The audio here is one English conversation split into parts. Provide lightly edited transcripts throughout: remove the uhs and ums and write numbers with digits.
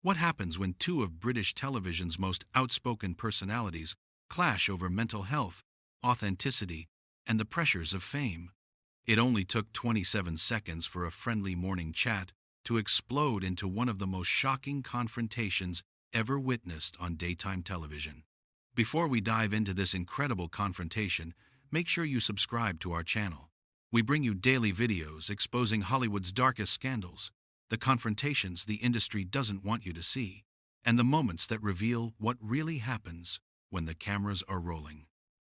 What happens when two of British television's most outspoken personalities clash over mental health, authenticity, and the pressures of fame? It only took 27 seconds for a friendly morning chat to explode into one of the most shocking confrontations ever witnessed on daytime television. Before we dive into this incredible confrontation, make sure you subscribe to our channel. We bring you daily videos exposing Hollywood's darkest scandals, the confrontations the industry doesn't want you to see, and the moments that reveal what really happens when the cameras are rolling.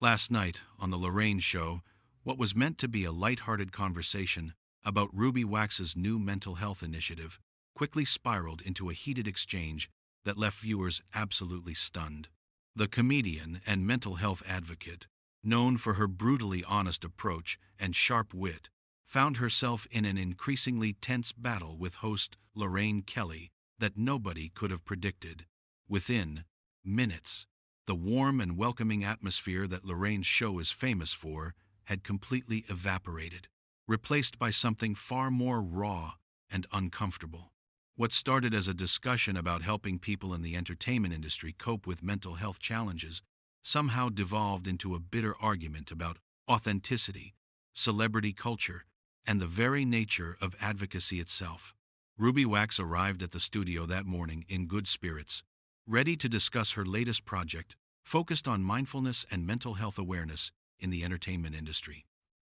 Last night, on the Lorraine show, what was meant to be a lighthearted conversation about Ruby Wax's new mental health initiative quickly spiraled into a heated exchange that left viewers absolutely stunned. The comedian and mental health advocate, known for her brutally honest approach and sharp wit, found herself in an increasingly tense battle with host Lorraine Kelly that nobody could have predicted. Within minutes, the warm and welcoming atmosphere that Lorraine's show is famous for had completely evaporated, replaced by something far more raw and uncomfortable. What started as a discussion about helping people in the entertainment industry cope with mental health challenges somehow devolved into a bitter argument about authenticity, celebrity culture, and the very nature of advocacy itself. Ruby Wax arrived at the studio that morning in good spirits, ready to discuss her latest project, focused on mindfulness and mental health awareness in the entertainment industry.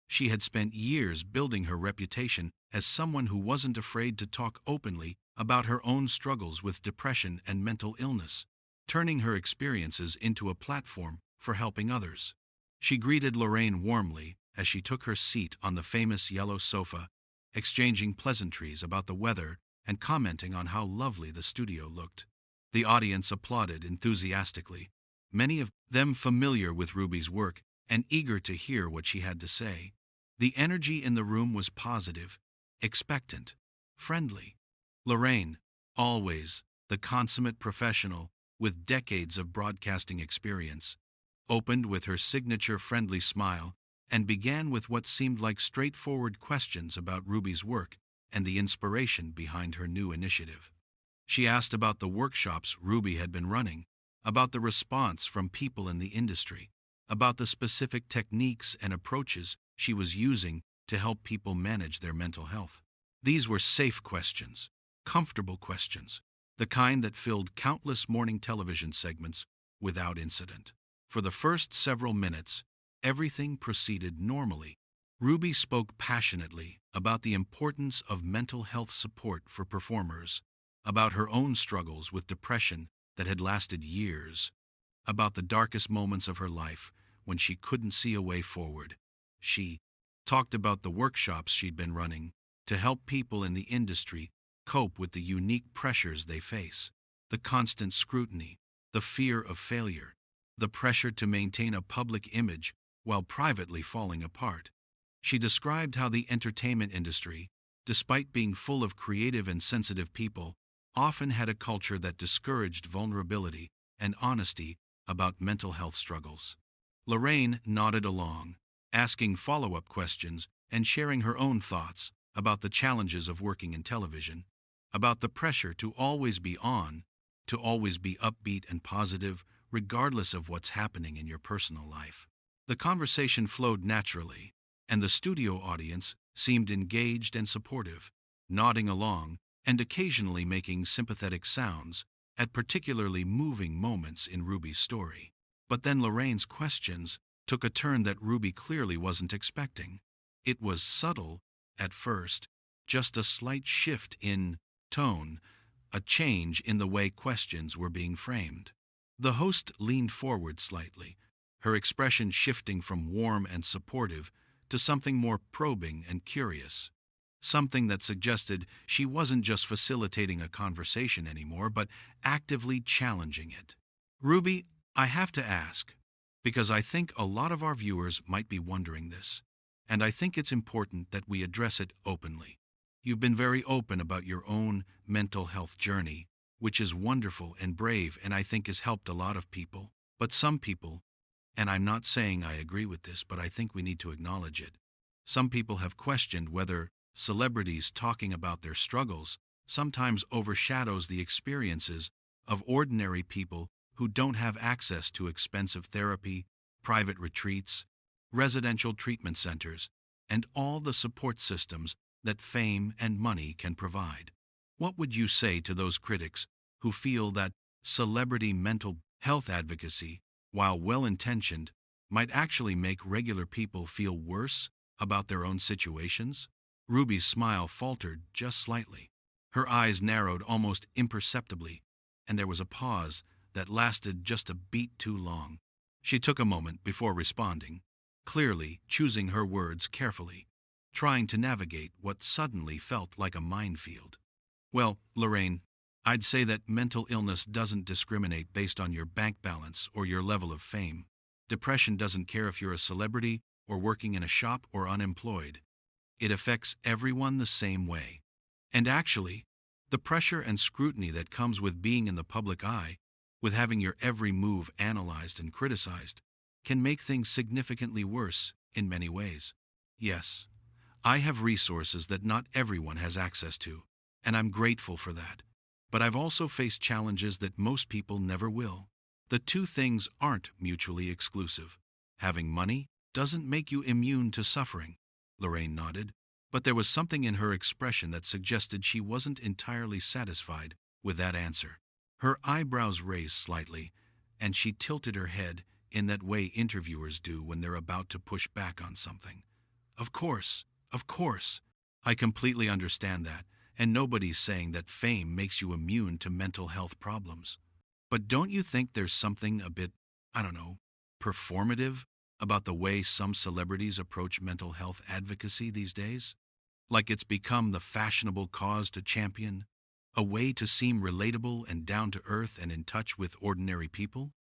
She had spent years building her reputation as someone who wasn't afraid to talk openly about her own struggles with depression and mental illness, turning her experiences into a platform for helping others. She greeted Lorraine warmly as she took her seat on the famous yellow sofa, exchanging pleasantries about the weather and commenting on how lovely the studio looked. The audience applauded enthusiastically, many of them familiar with Ruby's work and eager to hear what she had to say. The energy in the room was positive, expectant, friendly. Lorraine, always the consummate professional with decades of broadcasting experience, opened with her signature friendly smile and began with what seemed like straightforward questions about Ruby's work and the inspiration behind her new initiative. She asked about the workshops Ruby had been running, about the response from people in the industry, about the specific techniques and approaches she was using to help people manage their mental health. These were safe questions, comfortable questions, the kind that filled countless morning television segments without incident. For the first several minutes, everything proceeded normally. Ruby spoke passionately about the importance of mental health support for performers, about her own struggles with depression that had lasted years, about the darkest moments of her life when she couldn't see a way forward. She talked about the workshops she'd been running to help people in the industry cope with the unique pressures they face, the constant scrutiny, the fear of failure, the pressure to maintain a public image while privately falling apart. She described how the entertainment industry, despite being full of creative and sensitive people, often had a culture that discouraged vulnerability and honesty about mental health struggles. Lorraine nodded along, asking follow-up questions and sharing her own thoughts about the challenges of working in television, about the pressure to always be on, to always be upbeat and positive, regardless of what's happening in your personal life. The conversation flowed naturally, and the studio audience seemed engaged and supportive, nodding along and occasionally making sympathetic sounds at particularly moving moments in Ruby's story. But then Lorraine's questions took a turn that Ruby clearly wasn't expecting. It was subtle at first, just a slight shift in tone, a change in the way questions were being framed. The host leaned forward slightly, her expression shifting from warm and supportive to something more probing and curious, something that suggested she wasn't just facilitating a conversation anymore, but actively challenging it. Ruby, I have to ask, because I think a lot of our viewers might be wondering this, and I think it's important that we address it openly. You've been very open about your own mental health journey, which is wonderful and brave and I think has helped a lot of people. But some people, and I'm not saying I agree with this, but I think we need to acknowledge it, some people have questioned whether celebrities talking about their struggles sometimes overshadows the experiences of ordinary people who don't have access to expensive therapy, private retreats, residential treatment centers, and all the support systems that fame and money can provide. What would you say to those critics who feel that celebrity mental health advocacy, while well-intentioned, might actually make regular people feel worse about their own situations? Ruby's smile faltered just slightly. Her eyes narrowed almost imperceptibly, and there was a pause that lasted just a beat too long. She took a moment before responding, clearly choosing her words carefully, trying to navigate what suddenly felt like a minefield. Well, Lorraine, I'd say that mental illness doesn't discriminate based on your bank balance or your level of fame. Depression doesn't care if you're a celebrity or working in a shop or unemployed. It affects everyone the same way. And actually, the pressure and scrutiny that comes with being in the public eye, with having your every move analyzed and criticized, can make things significantly worse in many ways. Yes, I have resources that not everyone has access to, and I'm grateful for that. But I've also faced challenges that most people never will. The two things aren't mutually exclusive. Having money doesn't make you immune to suffering. Lorraine nodded, but there was something in her expression that suggested she wasn't entirely satisfied with that answer. Her eyebrows raised slightly, and she tilted her head in that way interviewers do when they're about to push back on something. Of course, of course. I completely understand that, and nobody's saying that fame makes you immune to mental health problems. But don't you think there's something a bit, I don't know, performative about the way some celebrities approach mental health advocacy these days? Like it's become the fashionable cause to champion, a way to seem relatable and down to earth and in touch with ordinary people?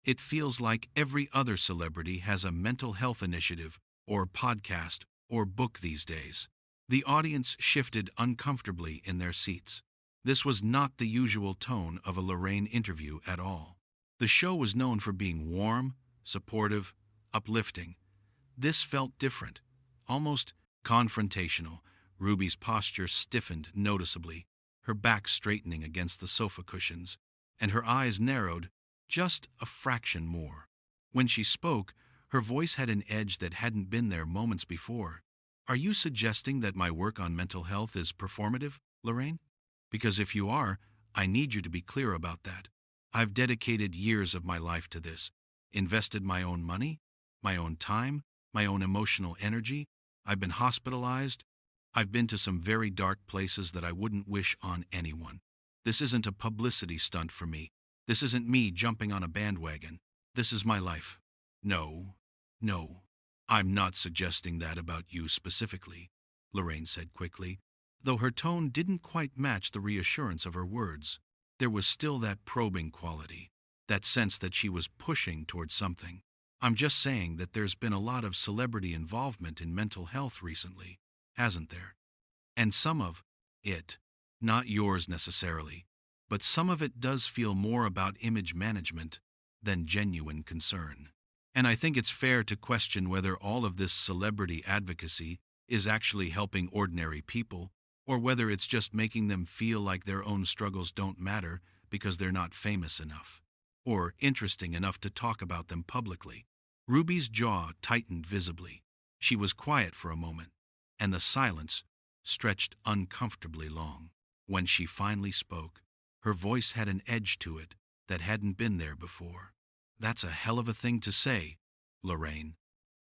It feels like every other celebrity has a mental health initiative, or podcast, or book these days. The audience shifted uncomfortably in their seats. This was not the usual tone of a Lorraine interview at all. The show was known for being warm, supportive, uplifting. This felt different, almost confrontational. Ruby's posture stiffened noticeably, her back straightening against the sofa cushions, and her eyes narrowed just a fraction more. When she spoke, her voice had an edge that hadn't been there moments before. Are you suggesting that my work on mental health is performative, Lorraine? Because if you are, I need you to be clear about that. I've dedicated years of my life to this, invested my own money, my own time, my own emotional energy. I've been hospitalized. I've been to some very dark places that I wouldn't wish on anyone. This isn't a publicity stunt for me. This isn't me jumping on a bandwagon. This is my life. No, no, I'm not suggesting that about you specifically, Lorraine said quickly, though her tone didn't quite match the reassurance of her words. There was still that probing quality, that sense that she was pushing towards something. I'm just saying that there's been a lot of celebrity involvement in mental health recently, hasn't there? And some of it, not yours necessarily, but some of it does feel more about image management than genuine concern. And I think it's fair to question whether all of this celebrity advocacy is actually helping ordinary people, or whether it's just making them feel like their own struggles don't matter because they're not famous enough, or interesting enough to talk about them publicly. Ruby's jaw tightened visibly. She was quiet for a moment, and the silence stretched uncomfortably long. When she finally spoke, her voice had an edge to it that hadn't been there before. That's a hell of a thing to say, Lorraine,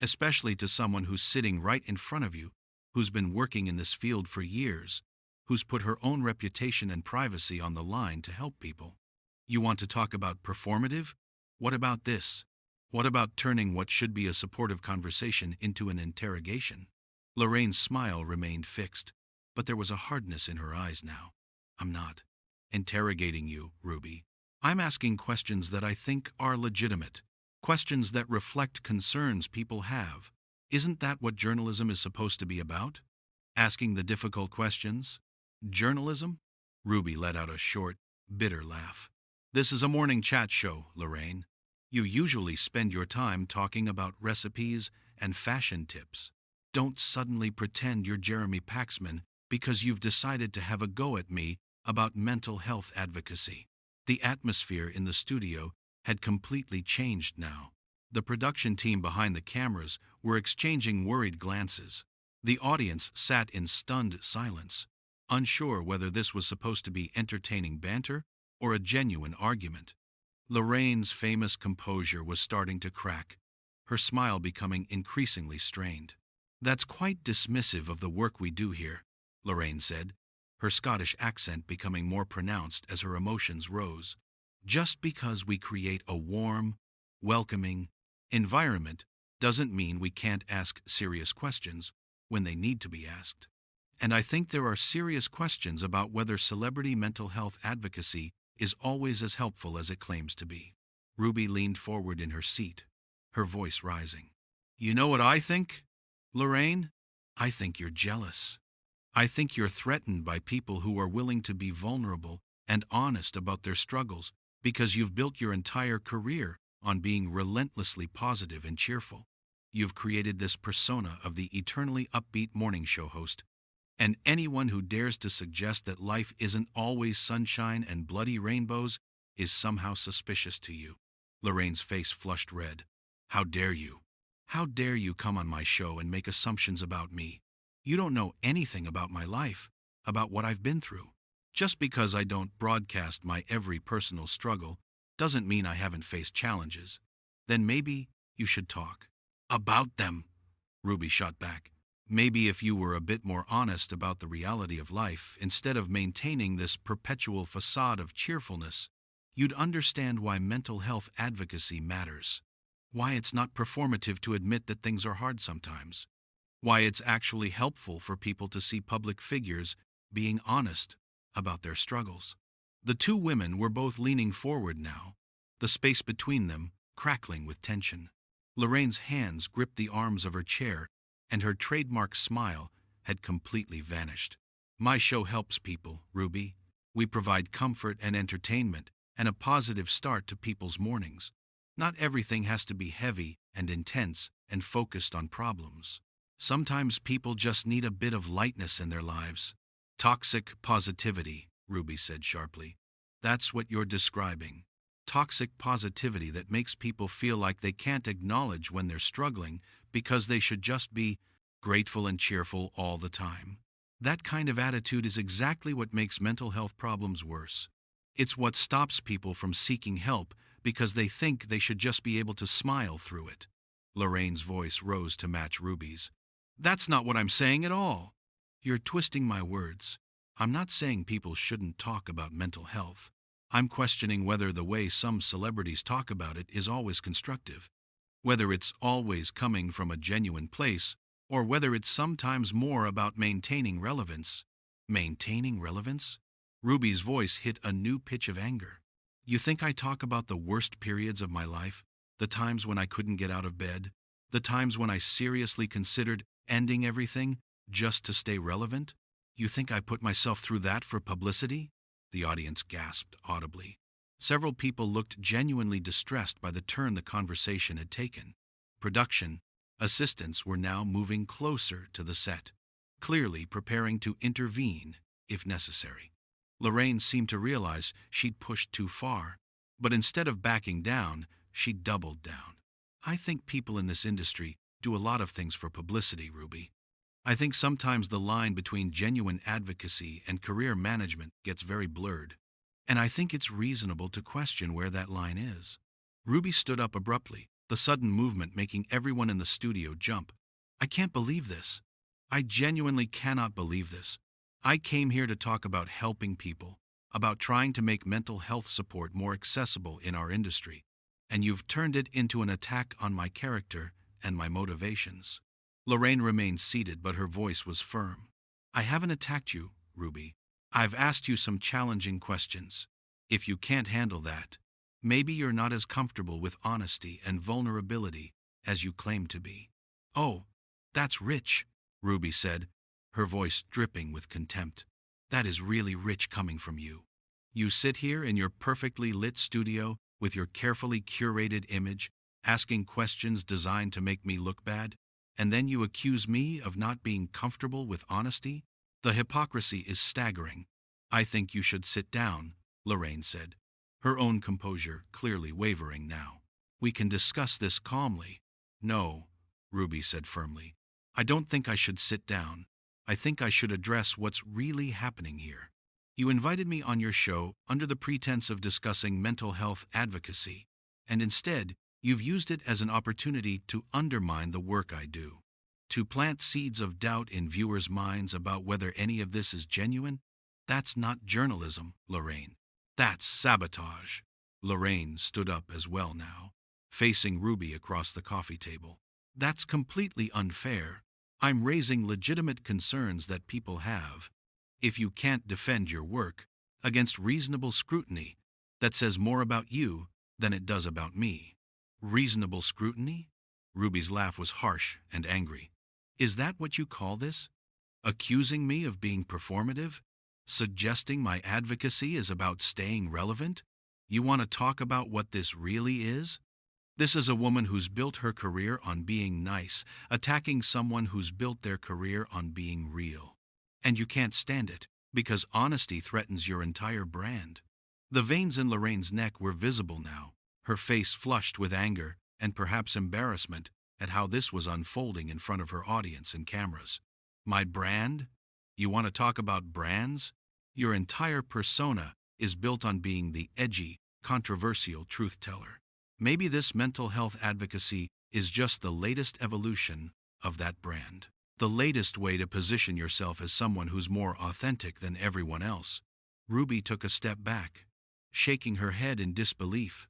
especially to someone who's sitting right in front of you, who's been working in this field for years, who's put her own reputation and privacy on the line to help people. You want to talk about performative? What about this? What about turning what should be a supportive conversation into an interrogation? Lorraine's smile remained fixed, but there was a hardness in her eyes now. I'm not interrogating you, Ruby. I'm asking questions that I think are legitimate, questions that reflect concerns people have. Isn't that what journalism is supposed to be about? Asking the difficult questions? Journalism? Ruby let out a short, bitter laugh. This is a morning chat show, Lorraine. You usually spend your time talking about recipes and fashion tips. Don't suddenly pretend you're Jeremy Paxman because you've decided to have a go at me about mental health advocacy. The atmosphere in the studio had completely changed now. The production team behind the cameras were exchanging worried glances. The audience sat in stunned silence, unsure whether this was supposed to be entertaining banter or a genuine argument. Lorraine's famous composure was starting to crack, her smile becoming increasingly strained. "That's quite dismissive of the work we do here," Lorraine said, her Scottish accent becoming more pronounced as her emotions rose. "Just because we create a warm, welcoming environment doesn't mean we can't ask serious questions when they need to be asked. And I think there are serious questions about whether celebrity mental health advocacy is always as helpful as it claims to be." Ruby leaned forward in her seat, her voice rising. "You know what I think, Lorraine? I think you're jealous. I think you're threatened by people who are willing to be vulnerable and honest about their struggles because you've built your entire career on being relentlessly positive and cheerful. You've created this persona of the eternally upbeat morning show host, and anyone who dares to suggest that life isn't always sunshine and bloody rainbows is somehow suspicious to you." Lorraine's face flushed red. "How dare you? How dare you come on my show and make assumptions about me? You don't know anything about my life, about what I've been through. Just because I don't broadcast my every personal struggle doesn't mean I haven't faced challenges. Then maybe you should talk about them," Ruby shot back. "Maybe if you were a bit more honest about the reality of life, instead of maintaining this perpetual facade of cheerfulness, you'd understand why mental health advocacy matters. Why it's not performative to admit that things are hard sometimes. Why it's actually helpful for people to see public figures being honest about their struggles." The two women were both leaning forward now, the space between them crackling with tension. Lorraine's hands gripped the arms of her chair, and her trademark smile had completely vanished. "My show helps people, Ruby. We provide comfort and entertainment and a positive start to people's mornings. Not everything has to be heavy and intense and focused on problems. Sometimes people just need a bit of lightness in their lives." "Toxic positivity," Ruby said sharply. "That's what you're describing. Toxic positivity that makes people feel like they can't acknowledge when they're struggling because they should just be grateful and cheerful all the time. That kind of attitude is exactly what makes mental health problems worse. It's what stops people from seeking help because they think they should just be able to smile through it." Lorraine's voice rose to match Ruby's. "That's not what I'm saying at all." "You're twisting my words. I'm not saying people shouldn't talk about mental health. I'm questioning whether the way some celebrities talk about it is always constructive. Whether it's always coming from a genuine place, or whether it's sometimes more about maintaining relevance." "Maintaining relevance?" Ruby's voice hit a new pitch of anger. "You think I talk about the worst periods of my life? The times when I couldn't get out of bed? The times when I seriously considered ending everything just to stay relevant? You think I put myself through that for publicity?" The audience gasped audibly. Several people looked genuinely distressed by the turn the conversation had taken. Production assistants were now moving closer to the set, clearly preparing to intervene if necessary. Lorraine seemed to realize she'd pushed too far, but instead of backing down, she doubled down. "I think people in this industry do a lot of things for publicity, Ruby. I think sometimes the line between genuine advocacy and career management gets very blurred, and I think it's reasonable to question where that line is." Ruby stood up abruptly, the sudden movement making everyone in the studio jump. "I can't believe this. I genuinely cannot believe this. I came here to talk about helping people, about trying to make mental health support more accessible in our industry, and you've turned it into an attack on my character and my motivations." Lorraine remained seated, but her voice was firm. "I haven't attacked you, Ruby. I've asked you some challenging questions. If you can't handle that, maybe you're not as comfortable with honesty and vulnerability as you claim to be." "Oh, that's rich," Ruby said, her voice dripping with contempt. "That is really rich coming from you. You sit here in your perfectly lit studio with your carefully curated image, asking questions designed to make me look bad, and then you accuse me of not being comfortable with honesty? The hypocrisy is staggering. I think you should sit down, Lorraine said, her own composure clearly wavering now. We can discuss this calmly. No, Ruby said firmly. I don't think I should sit down. I think I should address what's really happening here. You invited me on your show under the pretense of discussing mental health advocacy, and instead, you've used it as an opportunity to undermine the work I do. To plant seeds of doubt in viewers' minds about whether any of this is genuine? That's not journalism, Lorraine. That's sabotage. Lorraine stood up as well now, facing Ruby across the coffee table. That's completely unfair. I'm raising legitimate concerns that people have. If you can't defend your work against reasonable scrutiny, that says more about you than it does about me. Reasonable scrutiny? Ruby's laugh was harsh and angry. Is that what you call this? Accusing me of being performative? Suggesting my advocacy is about staying relevant? You want to talk about what this really is? This is a woman who's built her career on being nice, attacking someone who's built their career on being real. And you can't stand it, because honesty threatens your entire brand. The veins in Lorraine's neck were visible now, her face flushed with anger and perhaps embarrassment at how this was unfolding in front of her audience and cameras. My brand? You want to talk about brands? Your entire persona is built on being the edgy, controversial truth teller. Maybe this mental health advocacy is just the latest evolution of that brand. The latest way to position yourself as someone who's more authentic than everyone else. Ruby took a step back, shaking her head in disbelief.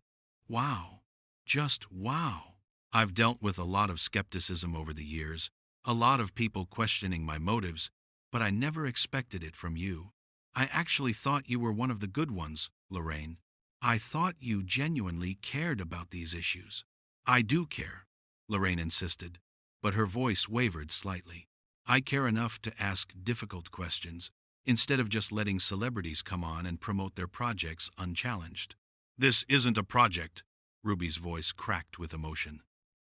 Wow. Just wow. I've dealt with a lot of skepticism over the years, a lot of people questioning my motives, but I never expected it from you. I actually thought you were one of the good ones, Lorraine. I thought you genuinely cared about these issues. I do care, Lorraine insisted, but her voice wavered slightly. I care enough to ask difficult questions, instead of just letting celebrities come on and promote their projects unchallenged. This isn't a project, Ruby's voice cracked with emotion.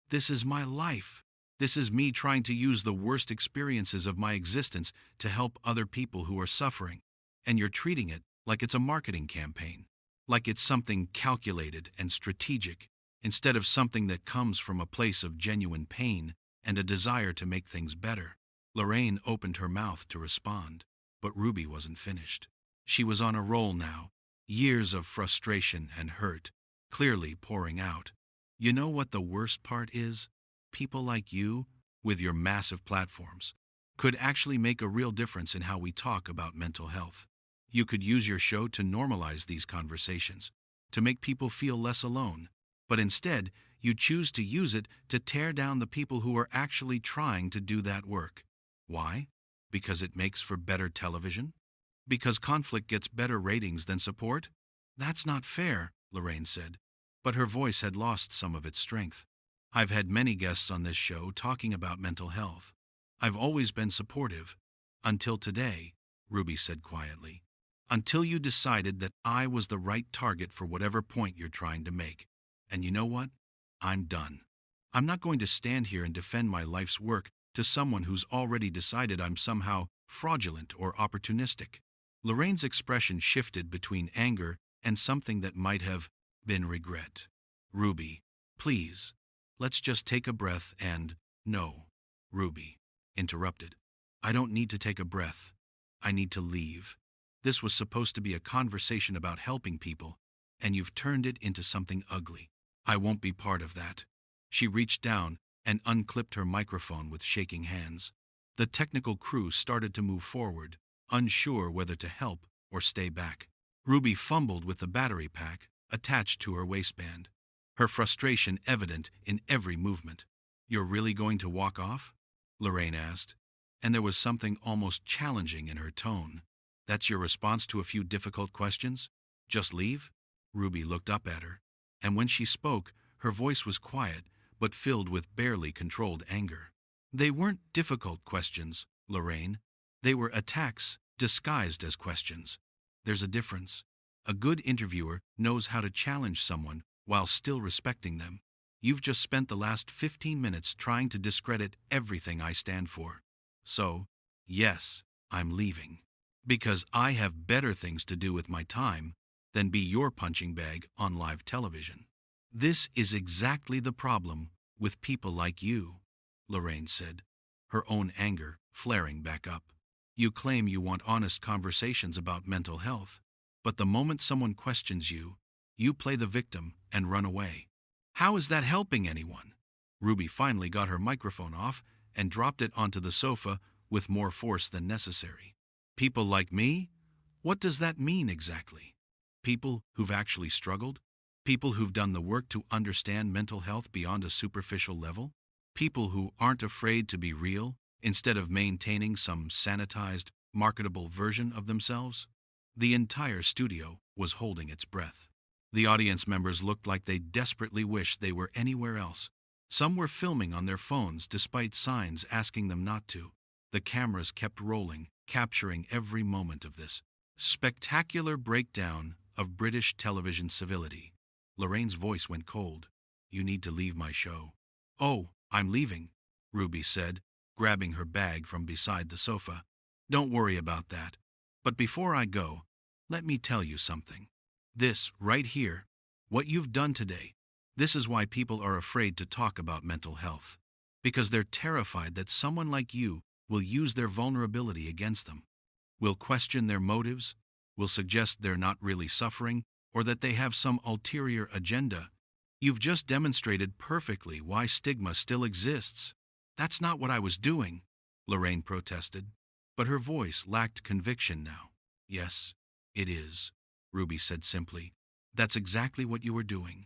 This is my life. This is me trying to use the worst experiences of my existence to help other people who are suffering, and you're treating it like it's a marketing campaign. Like it's something calculated and strategic, instead of something that comes from a place of genuine pain and a desire to make things better. Lorraine opened her mouth to respond, but Ruby wasn't finished. She was on a roll now, years of frustration and hurt, clearly pouring out. You know what the worst part is? People like you, with your massive platforms, could actually make a real difference in how we talk about mental health. You could use your show to normalize these conversations, to make people feel less alone. But instead, you choose to use it to tear down the people who are actually trying to do that work. Why? Because it makes for better television? Because conflict gets better ratings than support? That's not fair, Lorraine said, but her voice had lost some of its strength. I've had many guests on this show talking about mental health. I've always been supportive. Until today, Ruby said quietly. Until you decided that I was the right target for whatever point you're trying to make. And you know what? I'm done. I'm not going to stand here and defend my life's work to someone who's already decided I'm somehow fraudulent or opportunistic. Lorraine's expression shifted between anger and something that might have been regret. Ruby, please, let's just take a breath and... No, Ruby interrupted. I don't need to take a breath. I need to leave. This was supposed to be a conversation about helping people, and you've turned it into something ugly. I won't be part of that. She reached down and unclipped her microphone with shaking hands. The technical crew started to move forward, unsure whether to help or stay back. Ruby fumbled with the battery pack attached to her waistband, her frustration evident in every movement. You're really going to walk off? Lorraine asked, and there was something almost challenging in her tone. That's your response to a few difficult questions? Just leave? Ruby looked up at her, and when she spoke, her voice was quiet, but filled with barely controlled anger. They weren't difficult questions, Lorraine. They were attacks disguised as questions. There's a difference. A good interviewer knows how to challenge someone while still respecting them. You've just spent the last 15 minutes trying to discredit everything I stand for. So, yes, I'm leaving. Because I have better things to do with my time than be your punching bag on live television. This is exactly the problem with people like you, Lorraine said, her own anger flaring back up. You claim you want honest conversations about mental health, but the moment someone questions you, you play the victim and run away. How is that helping anyone? Ruby finally got her microphone off and dropped it onto the sofa with more force than necessary. People like me? What does that mean exactly? People who've actually struggled? People who've done the work to understand mental health beyond a superficial level? People who aren't afraid to be real instead of maintaining some sanitized, marketable version of themselves? The entire studio was holding its breath. The audience members looked like they desperately wished they were anywhere else. Some were filming on their phones despite signs asking them not to. The cameras kept rolling, capturing every moment of this spectacular breakdown of British television civility. Lorraine's voice went cold. You need to leave my show. Oh, I'm leaving, Ruby said, grabbing her bag from beside the sofa. Don't worry about that. But before I go, let me tell you something. This, right here, what you've done today, this is why people are afraid to talk about mental health. Because they're terrified that someone like you will use their vulnerability against them, will question their motives, will suggest they're not really suffering, or that they have some ulterior agenda. You've just demonstrated perfectly why stigma still exists. That's not what I was doing, Lorraine protested, but her voice lacked conviction now. Yes, it is, Ruby said simply. That's exactly what you were doing.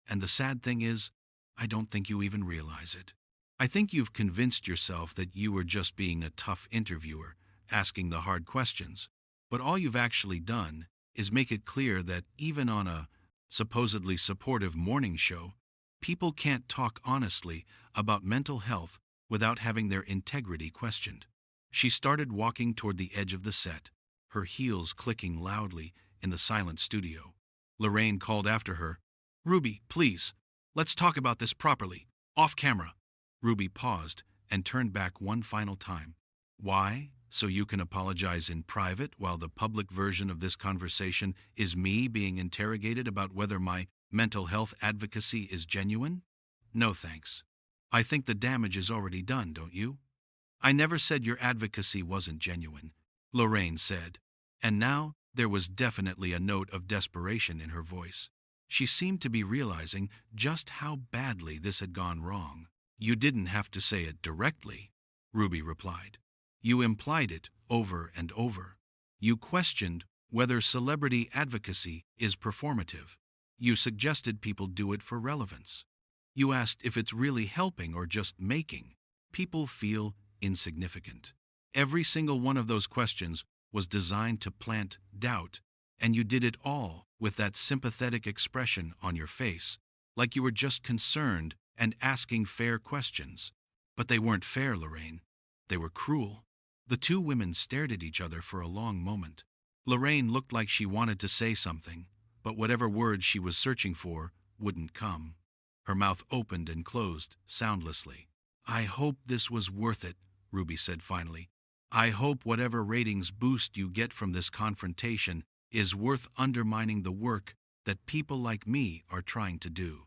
And the sad thing is, I don't think you even realize it. I think you've convinced yourself that you were just being a tough interviewer, asking the hard questions. But all you've actually done is make it clear that even on a supposedly supportive morning show, people can't talk honestly about mental health without having their integrity questioned. She started walking toward the edge of the set, her heels clicking loudly in the silent studio. Lorraine called after her, Ruby, please, let's talk about this properly, off camera. Ruby paused and turned back one final time. Why? So you can apologize in private while the public version of this conversation is me being interrogated about whether my mental health advocacy is genuine? No thanks. I think the damage is already done, don't you? I never said your advocacy wasn't genuine, Lorraine said, and now there was definitely a note of desperation in her voice. She seemed to be realizing just how badly this had gone wrong. You didn't have to say it directly, Ruby replied. You implied it over and over. You questioned whether celebrity advocacy is performative. You suggested people do it for relevance. You asked if it's really helping or just making people feel insignificant. Every single one of those questions was designed to plant doubt, and you did it all with that sympathetic expression on your face, like you were just concerned and asking fair questions. But they weren't fair, Lorraine. They were cruel. The two women stared at each other for a long moment. Lorraine looked like she wanted to say something, but whatever words she was searching for wouldn't come. Her mouth opened and closed soundlessly. I hope this was worth it, Ruby said finally. I hope whatever ratings boost you get from this confrontation is worth undermining the work that people like me are trying to do.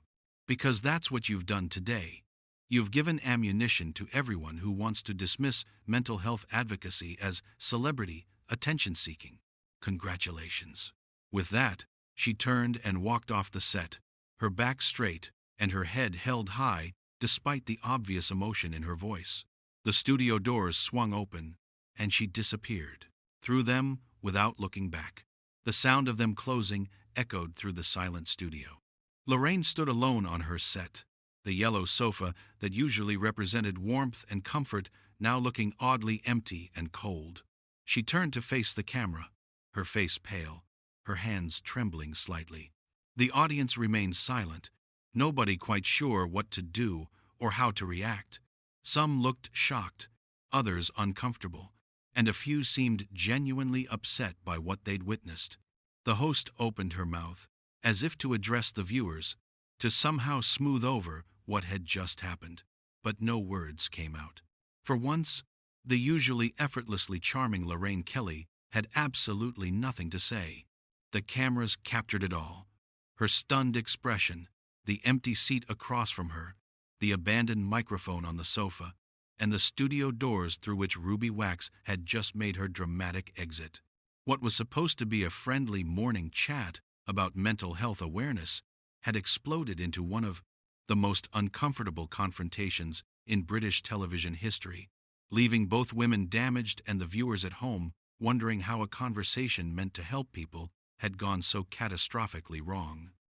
Because that's what you've done today. You've given ammunition to everyone who wants to dismiss mental health advocacy as celebrity attention-seeking. Congratulations. With that, she turned and walked off the set, her back straight and her head held high despite the obvious emotion in her voice. The studio doors swung open, and she disappeared through them without looking back. The sound of them closing echoed through the silent studio. Lorraine stood alone on her set, the yellow sofa that usually represented warmth and comfort now looking oddly empty and cold. She turned to face the camera, her face pale, her hands trembling slightly. The audience remained silent, nobody quite sure what to do or how to react. Some looked shocked, others uncomfortable, and a few seemed genuinely upset by what they'd witnessed. The host opened her mouth, as if to address the viewers, to somehow smooth over what had just happened, but no words came out. For once, the usually effortlessly charming Lorraine Kelly had absolutely nothing to say. The cameras captured it all. Her stunned expression, the empty seat across from her, the abandoned microphone on the sofa, and the studio doors through which Ruby Wax had just made her dramatic exit. What was supposed to be a friendly morning chat about mental health awareness had exploded into one of the most uncomfortable confrontations in British television history, leaving both women damaged and the viewers at home wondering how a conversation meant to help people had gone so catastrophically wrong.